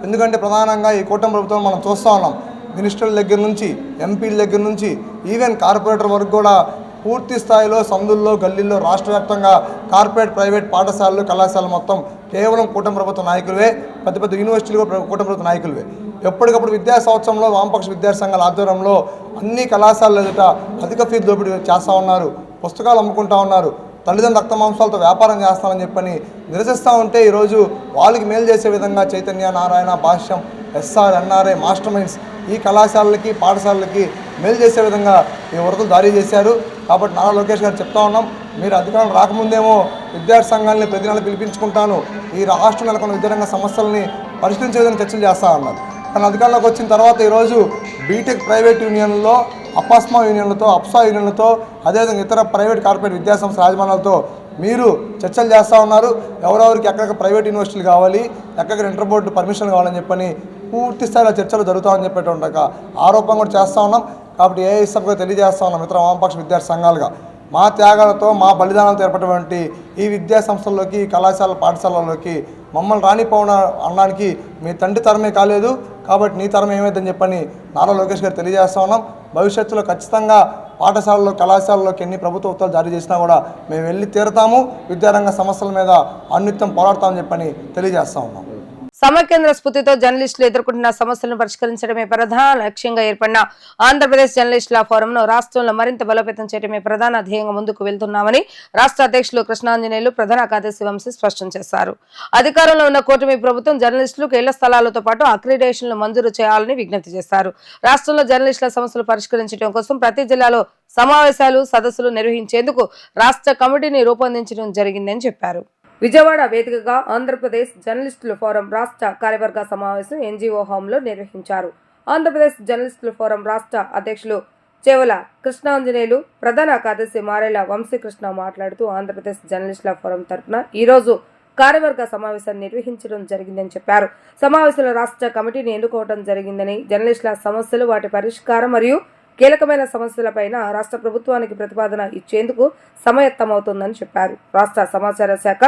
ఎందుకంటే ప్రధానంగా ఈ కూటమి ప్రభుత్వం మనం చూస్తూ ఉన్నాం. మినిస్టర్ల దగ్గర నుంచి, ఎంపీల దగ్గర నుంచి, ఈవెన్ కార్పొరేటర్ వరకు కూడా పూర్తి స్థాయిలో సందుల్లో, గల్లీల్లో, రాష్ట్ర వ్యాప్తంగా కార్పొరేట్, ప్రైవేట్ పాఠశాలలు, కళాశాలలు మొత్తం కేవలం కూటమి ప్రభుత్వ నాయకులవే, పెద్ద పెద్ద యూనివర్సిటీలు కూటమి ప్రభుత్వ నాయకులవే. ఎప్పటికప్పుడు విద్యా సంవత్సరంలో వామపక్ష విద్యార్థి సంఘాల ఆధ్వర్యంలో అన్ని కళాశాలలు ఎదుట అధిక ఫీజు దోపిడీ చేస్తూ ఉన్నారు, పుస్తకాలు అమ్ముకుంటా ఉన్నారు, తల్లిదండ్రుల రక్త మాంసాలతో వ్యాపారం చేస్తామని చెప్పని నిరసిస్తూ ఉంటే ఈరోజు వాళ్ళకి మేలు చేసే విధంగా చైతన్య, నారాయణ, భాష్యం, ఎస్ఆర్, ఎన్ఆర్ఐ, మాస్టర్ మైండ్స్ ఈ కళాశాలలకి, పాఠశాలలకి మేలు చేసే విధంగా ఈ వరదలు జారీ చేశారు. కాబట్టి నారా లోకేష్ గారు చెప్తా ఉన్నాం, మీరు అధికారం రాకముందేమో విద్యార్థి సంఘాలని ప్రతి నెల పిలిపించుకుంటాను, ఈ రాష్ట్రం నెలకొన్న విద్యారంగ సమస్యల్ని పరిష్కరించే విధంగా చర్చలు చేస్తా ఉన్నారు. కానీ అధికారంలోకి వచ్చిన తర్వాత ఈరోజు బీటెక్ ప్రైవేట్ యూనియన్లలో, అపాస్మా యూనియన్లతో, అప్సా యూనియన్లతో, అదేవిధంగా ఇతర ప్రైవేట్ కార్పొరేట్ విద్యాసంస్థ యాజమాన్యాలతో మీరు చర్చలు చేస్తూ ఉన్నారు. ఎవరెవరికి ఎక్కడికి ప్రైవేట్ యూనివర్సిటీలు కావాలి, ఎక్కడికి ఇంటర్ బోర్డు పర్మిషన్ కావాలని చెప్పని పూర్తి స్థాయిలో చర్చలు జరుగుతామని చెప్పేటువంటి ఆరోపణ కూడా చేస్తూ ఉన్నాం. కాబట్టి ఏఐఎస్ఎఫ్గా తెలియజేస్తూ ఉన్నాం, ఇతర వామపక్ష విద్యార్థి సంఘాలుగా మా త్యాగాలతో, మా బలిదానాలతో ఏర్పడినటువంటి ఈ విద్యా సంస్థల్లోకి, కళాశాల, పాఠశాలల్లోకి మమ్మల్ని రానిపోవడం అనడానికి మీ తండ్రి తరమే కాలేదు, కాబట్టి నీ తరం ఏమైందని చెప్పని నారా లోకేష్ గారు తెలియజేస్తూ ఉన్నాం. భవిష్యత్తులో ఖచ్చితంగా పాఠశాలలో, కళాశాలలోకి ఎన్ని ప్రభుత్వ ఉత్తర్వులు జారీ చేసినా కూడా మేము వెళ్ళి తీరుతాము, విద్యారంగ సమస్యల మీద అన్నిత్యం పోరాడతామని చెప్పని తెలియజేస్తూ ఉన్నాం. సమైక్యాంధ్ర స్ఫూర్తితో జర్నలిస్టులు ఎదుర్కొంటున్న సమస్యలను పరిష్కరించడమే ప్రధాన లక్ష్యంగా ఏర్పడిన ఆంధ్రప్రదేశ్ జర్నలిస్టుల ఫోరంను రాష్ట్రంలో మరింత బలోపేతం చేయడమే ప్రధాన ధ్యేయంగా ముందుకు వెళ్తున్నామని రాష్ట్ర అధ్యక్షులు కృష్ణాంజనేయులు, ప్రధాన కార్యదర్శి వంశీ స్పష్టం చేశారు. అధికారంలో ఉన్న కూటమి ప్రభుత్వం జర్నలిస్టులకు ఇళ్ల స్థలాలతో పాటు అక్రిడేషన్లు మంజూరు చేయాలని విజ్ఞప్తి చేశారు. రాష్ట్రంలో జర్నలిస్టుల సమస్యలు పరిష్కరించడం కోసం ప్రతి జిల్లాలో సమావేశాలు, సదస్సులు నిర్వహించేందుకు రాష్ట్ర కమిటీని రూపొందించడం జరిగిందని చెప్పారు. విజయవాడ వేదికగా ఆంధ్రప్రదేశ్ జర్నలిస్టుల ఫోరం రాష్ట్ర కార్యవర్గ సమావేశం ఎన్జీఓ హోంలో నిర్వహించారు. ఆంధ్రప్రదేశ్ జర్నలిస్టుల ఫోరం రాష్ట్ర అధ్యక్షులు చేవల కృష్ణాంజనేయులు, ప్రధాన కార్యదర్శి మారేల వంశీకృష్ణ మాట్లాడుతూ ఆంధ్రప్రదేశ్ జర్నలిస్టుల ఫోరం తరఫున ఈరోజు కార్యవర్గ సమావేశాన్ని నిర్వహించడం జరిగిందని చెప్పారు. సమావేశంలో రాష్ట్ర కమిటీని ఎన్నుకోవడం జరిగిందని, జర్నలిస్టుల సమస్యలు, వాటి పరిష్కారం మరియు కీలకమైన సమస్యలపైన రాష్ట్ర ప్రభుత్వానికి ప్రతిపాదన ఇచ్చేందుకు సమాయత్తమవుతుందని చెప్పారు. రాష్ట్ర సమాచార శాఖ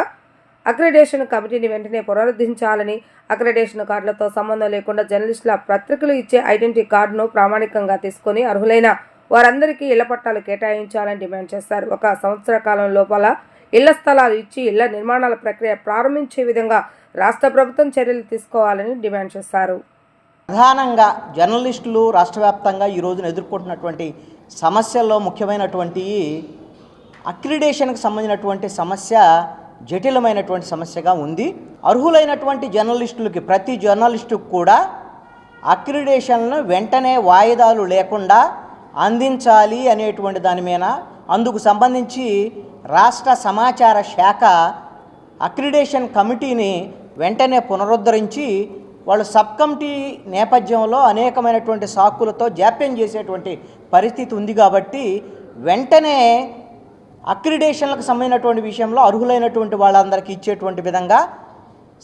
అక్రిడేషన్ కమిటీని వెంటనే పునరుద్ధరించాలని, అక్రిడేషన్ కార్డులతో సంబంధం లేకుండా జర్నలిస్టుల పత్రికలు ఇచ్చే ఐడెంటిటీ కార్డును ప్రామాణికంగా తీసుకుని అర్హులైన వారందరికీ ఇళ్ల పట్టాలు కేటాయించాలని డిమాండ్ చేశారు. 1 సంవత్సర కాలం లోపల ఇళ్ల స్థలాలు ఇచ్చి ఇళ్ల నిర్మాణాల ప్రక్రియ ప్రారంభించే విధంగా రాష్ట్ర ప్రభుత్వం చర్యలు తీసుకోవాలని డిమాండ్ చేశారు. ప్రధానంగా జర్నలిస్టులు రాష్ట్ర వ్యాప్తంగా ఈ రోజున ఎదుర్కొంటున్నటువంటి సమస్యల్లో ముఖ్యమైనటువంటి అక్రిడేషన్కి సంబంధించినటువంటి సమస్య జటిలమైనటువంటి సమస్యగా ఉంది. అర్హులైనటువంటి జర్నలిస్టులకి, ప్రతి జర్నలిస్టుకు కూడా అక్రిడేషన్ను వెంటనే వాయిదాలు లేకుండా అందించాలి అనేటువంటి దాని మీద అందుకు సంబంధించి రాష్ట్ర సమాచార శాఖ అక్రిడేషన్ కమిటీని వెంటనే పునరుద్ధరించి వాళ్ళు సబ్ కమిటీ నేపథ్యంలో అనేకమైనటువంటి సాకులతో జాప్యం చేసేటువంటి పరిస్థితి ఉంది. కాబట్టి వెంటనే అక్రిడేషన్లకు సంబంధించినటువంటి విషయంలో అర్హులైనటువంటి వాళ్ళందరికీ ఇచ్చేటువంటి విధంగా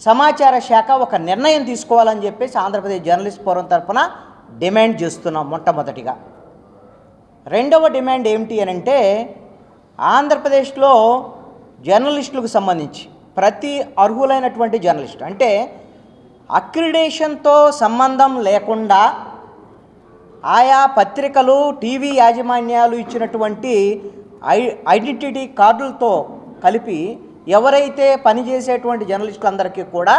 సమాచార శాఖ ఒక నిర్ణయం తీసుకోవాలని చెప్పేసి ఆంధ్రప్రదేశ్ జర్నలిస్ట్ ఫోరం తరఫున డిమాండ్ చేస్తున్నాం. మొట్టమొదటిగా రెండవ డిమాండ్ ఏమిటి అని అంటే, ఆంధ్రప్రదేశ్లో జర్నలిస్టులకు సంబంధించి ప్రతి అర్హులైనటువంటి జర్నలిస్టు, అంటే అక్రిడేషన్తో సంబంధం లేకుండా ఆయా పత్రికలు, టీవీ యాజమాన్యాలు ఇచ్చినటువంటి ఐడెంటిటీ కార్డులతో కలిపి ఎవరైతే పనిచేసేటువంటి జర్నలిస్టులందరికీ కూడా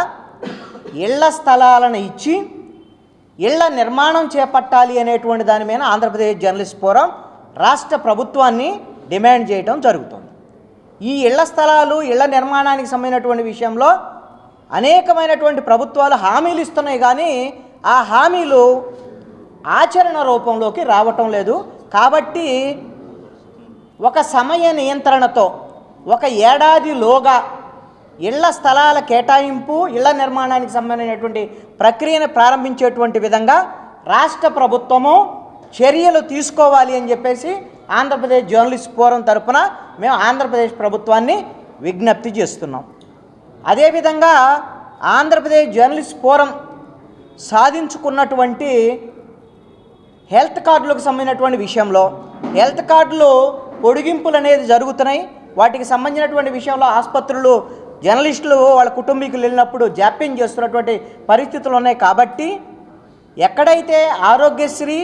ఇళ్ల స్థలాలను ఇచ్చి ఇళ్ల నిర్మాణం చేపట్టాలి అనేటువంటి దాని మీద ఆంధ్రప్రదేశ్ జర్నలిస్ట్ ఫోరం రాష్ట్ర ప్రభుత్వాన్ని డిమాండ్ చేయడం జరుగుతుంది. ఈ ఇళ్ల స్థలాలు ఇళ్ల నిర్మాణానికి సంబంధించినటువంటి విషయంలో అనేకమైనటువంటి ప్రభుత్వాలు హామీలు ఇస్తున్నాయి, కానీ ఆ హామీలు ఆచరణ రూపంలోకి రావటం లేదు. కాబట్టి ఒక సమయ నియంత్రణతో ఒక ఏడాదిలోగా ఇళ్ల స్థలాల కేటాయింపు, ఇళ్ల నిర్మాణానికి సంబంధించినటువంటి ప్రక్రియను ప్రారంభించేటువంటి విధంగా రాష్ట్ర ప్రభుత్వము చర్యలు తీసుకోవాలి అని చెప్పేసి ఆంధ్రప్రదేశ్ జర్నలిస్ట్ ఫోరం తరఫున మేము ఆంధ్రప్రదేశ్ ప్రభుత్వాన్ని విజ్ఞప్తి చేస్తున్నాం. అదేవిధంగా ఆంధ్రప్రదేశ్ జర్నలిస్ట్ ఫోరం సాధించుకున్నటువంటి హెల్త్ కార్డులకు సంబంధించినటువంటి విషయంలో హెల్త్ కార్డులు పొడిగింపులు అనేది జరుగుతున్నాయి. వాటికి సంబంధించినటువంటి విషయంలో ఆసుపత్రులు జర్నలిస్టులు వాళ్ళ కుటుంబీకులు వెళ్ళినప్పుడు జాప్యం చేస్తున్నటువంటి పరిస్థితులు ఉన్నాయి. కాబట్టి ఎక్కడైతే ఆరోగ్యశ్రీ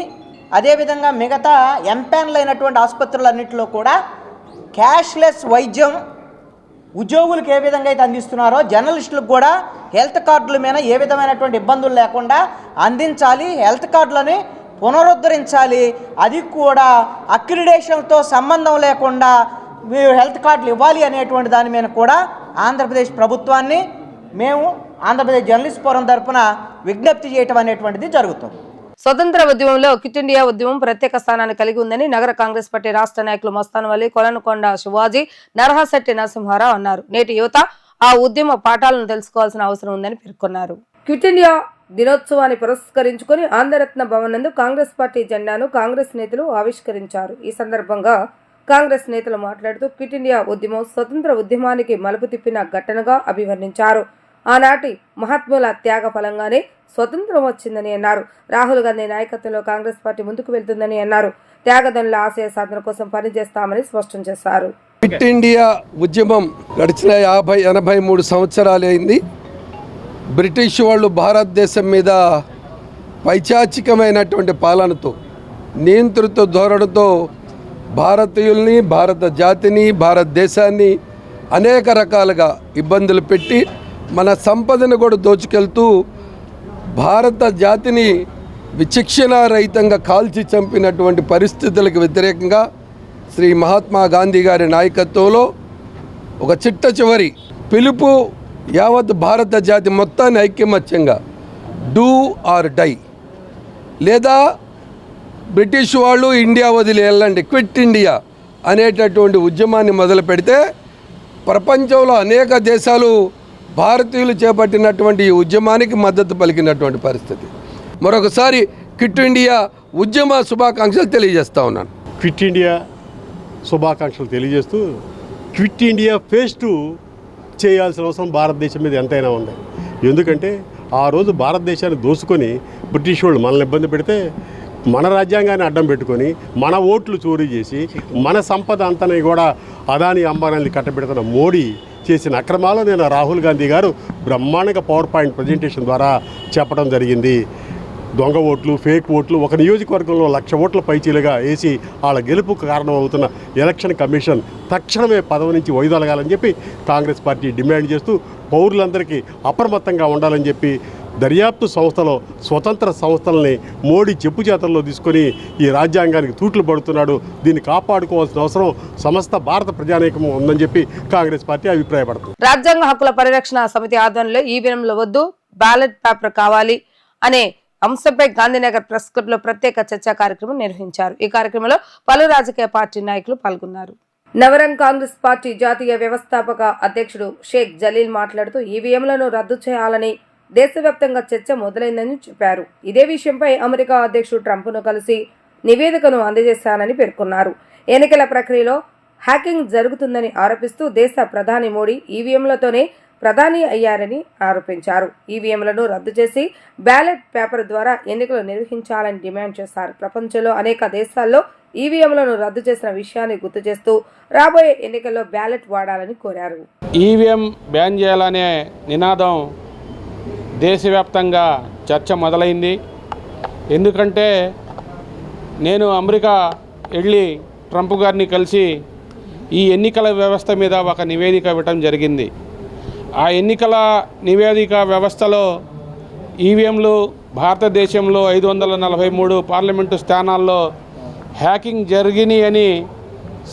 అదేవిధంగా మిగతా ఎంపానల్ అయినటువంటి ఆసుపత్రులన్నింటిలో కూడా క్యాష్లెస్ వైద్యం ఉద్యోగులకు ఏ విధంగా అయితే అందిస్తున్నారో జర్నలిస్టులకు కూడా హెల్త్ కార్డుల మీద ఏ విధమైనటువంటి ఇబ్బందులు లేకుండా అందించాలి, హెల్త్ కార్డులని పునరుద్ధరించాలి. అది కూడా అక్రిడేషన్తో సంబంధం లేకుండా హెల్త్ కార్డులు ఇవ్వాలి అనేటువంటి దాని మీద కూడా ఆంధ్రప్రదేశ్ ప్రభుత్వాన్ని మేము ఆంధ్రప్రదేశ్ జర్నలిస్ట్ ఫోరం తరఫున విజ్ఞప్తి చేయటం అనేటువంటిది జరుగుతుంది. స్వతంత్ర ఉద్యమంలో క్విట్ ఇండియా ఉద్యమం ప్రత్యేక స్థానాన్ని కలిగి ఉందని నగర కాంగ్రెస్ పార్టీ రాష్ట్ర నాయకులు మస్తాన్ వలి, కొలనుకొండ శివాజీ, నరహశెట్టి నరసింహారావు అన్నారు. నేటి యువత ఆ ఉద్యమ పాఠాలను తెలుసుకోవాల్సిన అవసరం ఉందని పేర్కొన్నారు. క్విట్ ఇండియా దినోత్సవాన్ని పురస్కరించుకుని ఆంధ్రరత్న భవన్ నందు కాంగ్రెస్ పార్టీ జెండాను కాంగ్రెస్ నేతలు ఆవిష్కరించారు. ఈ సందర్భంగా కాంగ్రెస్ నేతలు మాట్లాడుతూ క్విట్ ఇండియా ఉద్యమం స్వతంత్ర ఉద్యమానికి మలుపు తిప్పిన ఘటనగా అభివర్ణించారు. ఆనాటి మహాత్ముల త్యాగ ఫలంగానే స్వతంత్రం వచ్చిందని అన్నారు. రాహుల్ గాంధీ నాయకత్వంలో కాంగ్రెస్ పార్టీ ముందుకు వెళ్తుందని అన్నారు. త్యాగదనుల ఆశయ సాధన కోసం పనిచేస్తామని స్పష్టం చేశారు. క్విట్ ఇండియా ఉద్యమం గడిచిన 80-83 సంవత్సరాలు అయింది. బ్రిటిష్ వాళ్ళు భారతదేశం మీద పైచాచికమైనటువంటి పాలనతో, నియంతృత్వ ధోరణితో భారతీయుల్ని, భారత జాతిని, భారతదేశాన్ని అనేక రకాలుగా ఇబ్బందులు పెట్టి మన సంపదను కూడా దోచుకెళ్తూ భారత జాతిని విచక్షణారహితంగా కాల్చి చంపినటువంటి పరిస్థితులకు వ్యతిరేకంగా శ్రీ మహాత్మా గాంధీ గారి నాయకత్వంలో ఒక చిట్ట చివరి పిలుపు యావత్ భారత జాతి మొత్తాన్ని ఐక్యమత్యంగా డూ ఆర్ డై, లేదా బ్రిటిష్ వాళ్ళు ఇండియా వదిలి వెళ్ళండి, క్విట్ ఇండియా అనేటటువంటి ఉద్యమాన్ని మొదలు పెడితే ప్రపంచంలో అనేక దేశాలు భారతీయులు చేపట్టినటువంటి ఈ ఉద్యమానికి మద్దతు పలికినటువంటి పరిస్థితి. మరొకసారి క్విట్ ఇండియా ఉద్యమ శుభాకాంక్షలు తెలియజేస్తా ఉన్నాను. క్విట్ ఇండియా శుభాకాంక్షలు తెలియజేస్తూ క్విట్ ఇండియా ఫేజ్ 2 చేయాల్సిన అవసరం భారతదేశం మీద ఎంతైనా ఉంది. ఎందుకంటే ఆ రోజు భారతదేశాన్ని దోసుకొని బ్రిటిష్ వాళ్ళు మనల్ని ఇబ్బంది పెడితే మన రాజ్యాంగాన్ని అడ్డం పెట్టుకొని మన ఓట్లు చోరీ చేసి మన సంపద అంతని కూడా అదాని అంబానీని కట్టబెడుతున్న మోడీ చేసిన అక్రమాలు నేను రాహుల్ గాంధీ గారు బ్రహ్మాండంగా పవర్ పాయింట్ ప్రజెంటేషన్ ద్వారా చెప్పడం జరిగింది. దొంగ ఓట్లు, ఫేక్ ఓట్లు ఒక నియోజకవర్గంలో 1,00,000 ఓట్ల పైచీలుగా వేసి వాళ్ళ గెలుపుకు కారణమవుతున్న ఎలక్షన్ కమిషన్ తక్షణమే పదవి నుంచి వైదొలగాలని చెప్పి కాంగ్రెస్ పార్టీ డిమాండ్ చేస్తూ పౌరులందరికీ అప్రమత్తంగా ఉండాలని చెప్పి దర్యాప్తు సంస్థలో స్వతంత్ర సంస్థలని మోడీ చెప్పు చేతల్లో తీసుకొని ఈ రాజ్యాంగానికి తూట్లు పడుతున్నాడు. దీన్ని కాపాడుకోవాల్సిన అవసరం సమస్త భారత ప్రజానీకం ఉందని చెప్పి కాంగ్రెస్ పార్టీ అభిప్రాయపడుతుంది. రాజ్యాంగ హక్కుల పరిరక్షణ సమితి ఆధ్వర్యంలో ఈవీఎంలు వద్దు, బ్యాలెట్ పేపర్ కావాలి అనే అంశంపై గాంధీనగర్ ప్రెస్ క్లబ్ లో ప్రత్యేక చర్చా కార్యక్రమం నిర్వహించారు. ఈ కార్యక్రమంలో పలు రాజకీయ పార్టీ నాయకులు పాల్గొన్నారు. నవరంగ్ కాంగ్రెస్ పార్టీ జాతీయ వ్యవస్థాపక అధ్యక్షుడు షేక్ జలీల్ మాట్లాడుతూ ఈవీఎంలను రద్దు చేయాలని దేశవ్యాప్తంగా చర్చ మొదలైందని చెప్పారు. ఇదే విషయంపై అమెరికా అధ్యక్షుడు ట్రంప్ను కలిసి నివేదికను అందజేశానని పేర్కొన్నారు. ఎన్నికల ప్రక్రియలో హ్యాకింగ్ జరుగుతుందని ఆరోపిస్తూ దేశ ప్రధాని మోడీ ఈవీఎంలతోనే ప్రధాని అయ్యారని ఆరోపించారు. ఈవీఎంలను రద్దు చేసి బ్యాలెట్ పేపర్ ద్వారా ఎన్నికలు నిర్వహించాలని డిమాండ్ చేశారు. ప్రపంచంలో అనేక దేశాల్లో ఈవీఎంలను రద్దు చేసిన విషయాన్ని గుర్తు చేస్తూ రాబోయే ఎన్నికల్లో బ్యాలెట్ వాడాలని కోరారు. ఈవీఎం బ్యాన్ చేయాలనే నినాదం దేశవ్యాప్తంగా చర్చ మొదలైంది. ఎందుకంటే నేను అమెరికా వెళ్ళి ట్రంప్ గారిని కలిసి ఈ ఎన్నికల వ్యవస్థ మీద ఒక నివేదిక ఇవ్వటం జరిగింది. ఆ ఎన్నికల నివేదిక వ్యవస్థలో ఈవీఎంలు భారతదేశంలో 543 పార్లమెంటు స్థానాల్లో హ్యాకింగ్ జరిగినాయి అని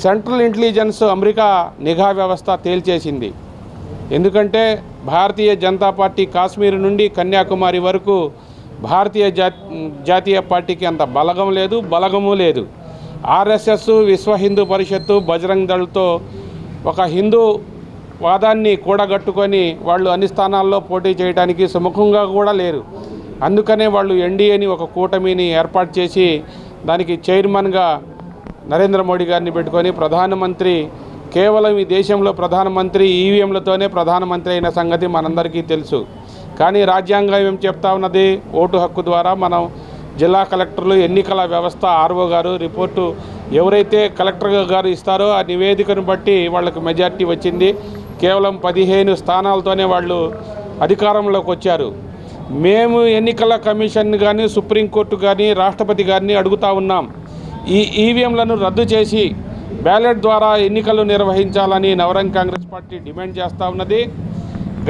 సెంట్రల్ ఇంటెలిజెన్స్ అమెరికా నిఘా వ్యవస్థ తేల్చేసింది. ఎందుకంటే భారతీయ జనతా పార్టీ కాశ్మీర్ నుండి కన్యాకుమారి వరకు భారతీయ జాతీయ పార్టీకి అంత బలగము లేదు. ఆర్ఎస్ఎస్, విశ్వ హిందూ పరిషత్తు, బజరంగ్ దళ్తో ఒక హిందూ వాదాన్ని కూడగట్టుకొని వాళ్ళు అన్ని స్థానాల్లో పోటీ చేయడానికి సుముఖంగా కూడా లేరు. అందుకనే వాళ్ళు ఎన్డీఏని ఒక కూటమిని ఏర్పాటు చేసి దానికి చైర్మన్గా నరేంద్ర మోడీ గారిని పెట్టుకొని ప్రధానమంత్రి, కేవలం ఈ దేశంలో ప్రధానమంత్రి ఈవీఎంలతోనే ప్రధానమంత్రి అయిన సంగతి మనందరికీ తెలుసు. కానీ రాజ్యాంగం ఏం చెప్తా ఉన్నది? ఓటు హక్కు ద్వారా మనం జిల్లా కలెక్టర్లు, ఎన్నికల వ్యవస్థ, ఆర్ఓ గారు రిపోర్టు ఎవరైతే కలెక్టర్ గారు ఇస్తారో ఆ నివేదికను బట్టి వాళ్ళకు మెజార్టీ వచ్చింది. కేవలం 15 స్థానాలతోనే వాళ్ళు అధికారంలోకి వచ్చారు. మేము ఎన్నికల కమిషన్ కానీ, సుప్రీంకోర్టు కానీ, రాష్ట్రపతి గారిని అడుగుతూ ఉన్నాం, ఈ ఈవీఎంలను రద్దు చేసి బ్యాలెట్ ద్వారా ఎన్నికలు నిర్వహించాలని నవరంగ్ కాంగ్రెస్ పార్టీ డిమాండ్ చేస్తూ ఉన్నది.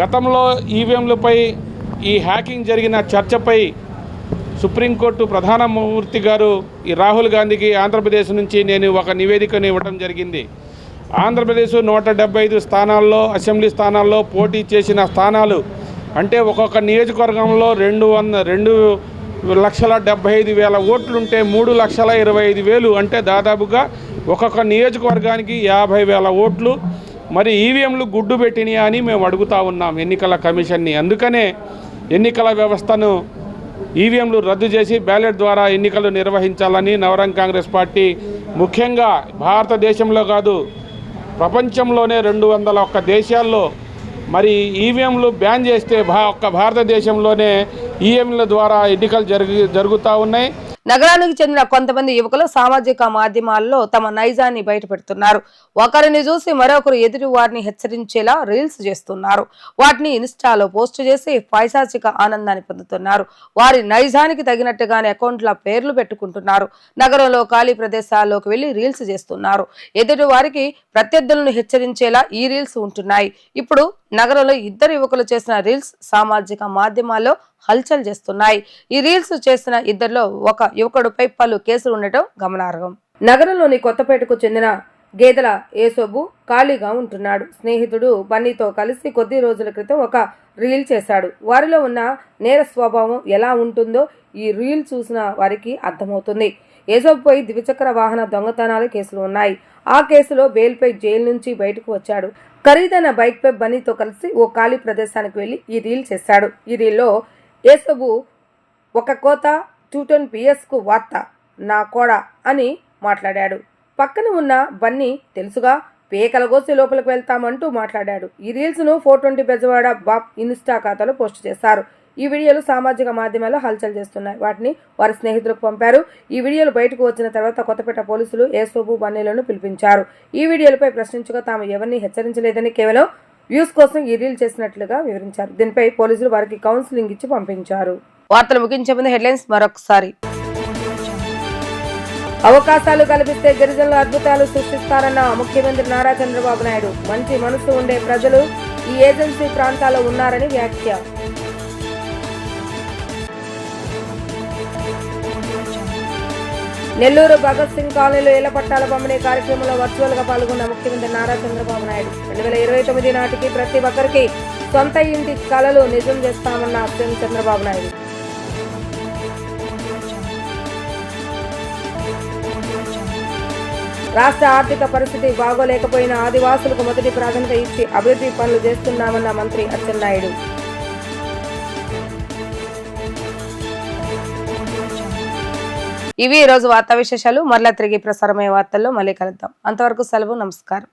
గతంలో ఈవీఎంలపై ఈ హ్యాకింగ్ జరిగిన చర్చపై సుప్రీంకోర్టు ప్రధానమూర్తి గారు ఈ రాహుల్ గాంధీకి ఆంధ్రప్రదేశ్ నుంచి నేను ఒక నివేదికను ఇవ్వడం జరిగింది. ఆంధ్రప్రదేశ్ 175 స్థానాల్లో, అసెంబ్లీ స్థానాల్లో పోటీ చేసిన స్థానాలు అంటే ఒక్కొక్క నియోజకవర్గంలో 2,75,000 ఓట్లుంటే 3,25,000 అంటే దాదాపుగా ఒక్కొక్క నియోజకవర్గానికి 50,000 ఓట్లు. మరి ఈవీఎంలు గుడ్డు పెట్టినాయా అని మేము అడుగుతూ ఉన్నాం ఎన్నికల కమిషన్ని. అందుకనే ఎన్నికల వ్యవస్థను ఈవీఎంలు రద్దు చేసి బ్యాలెట్ ద్వారా ఎన్నికలు నిర్వహించాలని నవరంగ్ కాంగ్రెస్ పార్టీ ముఖ్యంగా భారతదేశంలో కాదు ప్రపంచంలోనే 201 దేశాల్లో మరి ఈవీఎంలు బ్యాన్ చేస్తే ఒక్క భారతదేశంలోనే ఈవీఎంల ద్వారా ఎన్నికలు జరుగుతూ ఉన్నాయి. నగరానికి చెందిన కొంతమంది యువకులు సామాజిక మాధ్యమాల్లో తమ నైజాన్ని బయటపెడుతున్నారు. ఒకరిని చూసి మరొకరు ఎదుటి వారిని హెచ్చరించేలా రీల్స్ చేస్తున్నారు. వాటిని ఇన్స్టాలో పోస్ట్ చేసి పైశాచిక ఆనందాన్ని పొందుతున్నారు. వారి నైజానికి తగినట్టుగానే అకౌంట్ల పేర్లు పెట్టుకుంటున్నారు. నగరంలో ఖాళీ ప్రదేశాల్లోకి వెళ్లి రీల్స్ చేస్తున్నారు. ఎదుటి వారికి ప్రత్యర్థులను హెచ్చరించేలా ఈ రీల్స్ ఉంటున్నాయి. ఇప్పుడు నగరంలో 2 యువకులు చేసిన రీల్స్ సామాజిక మాధ్యమాల్లో హల్చల్ చేస్తున్నాయి. ఈ రీల్స్ చేసిన 2లో ఒక యువకుడిపై పలు కేసులు ఉండటం గమనార్హం. నగరంలోని కొత్తపేటకు చెందిన గేదెల ఏసోబు ఖాళీగా ఉంటున్నాడు. స్నేహితుడు బన్నీతో కలిసి కొద్ది రోజుల క్రితం ఒక రీల్ చేశాడు. వారిలో ఉన్న నేర స్వభావం ఎలా ఉంటుందో ఈ రీల్ చూసిన వారికి అర్థమవుతుంది. ఏసోబుపై ద్విచక్ర వాహన దొంగతనాల కేసులు ఉన్నాయి. ఆ కేసులో బెయిల్పై జైలు నుంచి బయటకు వచ్చాడు. ఖరీదైన బైక్ పై బన్నీతో కలిసి ఓ ఖాళీ ప్రదేశానికి వెళ్లి ఈ రీల్ చేశాడు. ఈ రీల్లో ఏసోబు ఒక కోత 210 PS కు వార్త నా కోడ అని మాట్లాడాడు. పక్కన ఉన్న బన్నీ తెలుసుగా పేకల కోసి లోపలికి వెళ్తామంటూ మాట్లాడాడు. ఈ రీల్స్ ను 420 బెజవాడ బాబ్ ఇన్స్టా ఖాతాలో పోస్ట్ చేశారు. ఈ వీడియోలు సామాజిక మాధ్యమాల్లో హల్చల్ చేస్తున్నాయి. వాటిని వారి స్నేహితులకు పంపారు. ఈ వీడియోలు బయటకు వచ్చిన తర్వాత కొత్తపేట పోలీసులు ఏసోబు బన్నీలను పిలిపించారు. ఈ వీడియోలపై ప్రశ్నించగా తాము ఎవరిని హెచ్చరించలేదని కేవలం వ్యూస్ కోసం ఈ రీల్ చేసినట్లుగా వివరించారు. దీనిపై పోలీసులు వారికి కౌన్సిలింగ్ ఇచ్చి పంపించారు. వార్తలు ముగించే ముందు హెడ్లైన్స్ మరొకసారి. అవకాశాలు కల్పిస్తే గిరిజనులు అద్భుతాలు సృష్టిస్తారన్న ముఖ్యమంత్రి నారా చంద్రబాబు నాయుడు. మంచి మనసు ఉండే ప్రజలు ఈ ఏజెన్సీ ప్రాంతాల్లో ఉన్నారని వ్యాఖ్య. నెల్లూరు భగత్ సింగ్ కాలనీలో ఇళ్ల పట్టాల పంపిణీ కార్యక్రమంలో వర్చువల్ గా పాల్గొన్న ముఖ్యమంత్రి నారా చంద్రబాబు నాయుడు. 2029 నాటికి ప్రతి ఒక్కరికి సొంత ఇంటి కలలు నిజం చేస్తామన్న సీఎం చంద్రబాబు నాయుడు. రాష్ట్ర ఆర్థిక పరిస్థితి బాగోలేకపోయిన ఆదివాసులకు మొదటి ప్రాధాన్యత ఇచ్చి అభివృద్ధి పనులు చేస్తున్నామన్న మంత్రి అచ్చెన్నాయుడు. ఇవి ఈ రోజు వార్తా విశేషాలు. మరలా తిరిగి ప్రసారమయ్యే వార్తల్లో మళ్ళీ కలుద్దాం. అంతవరకు సెలవు. నమస్కారం.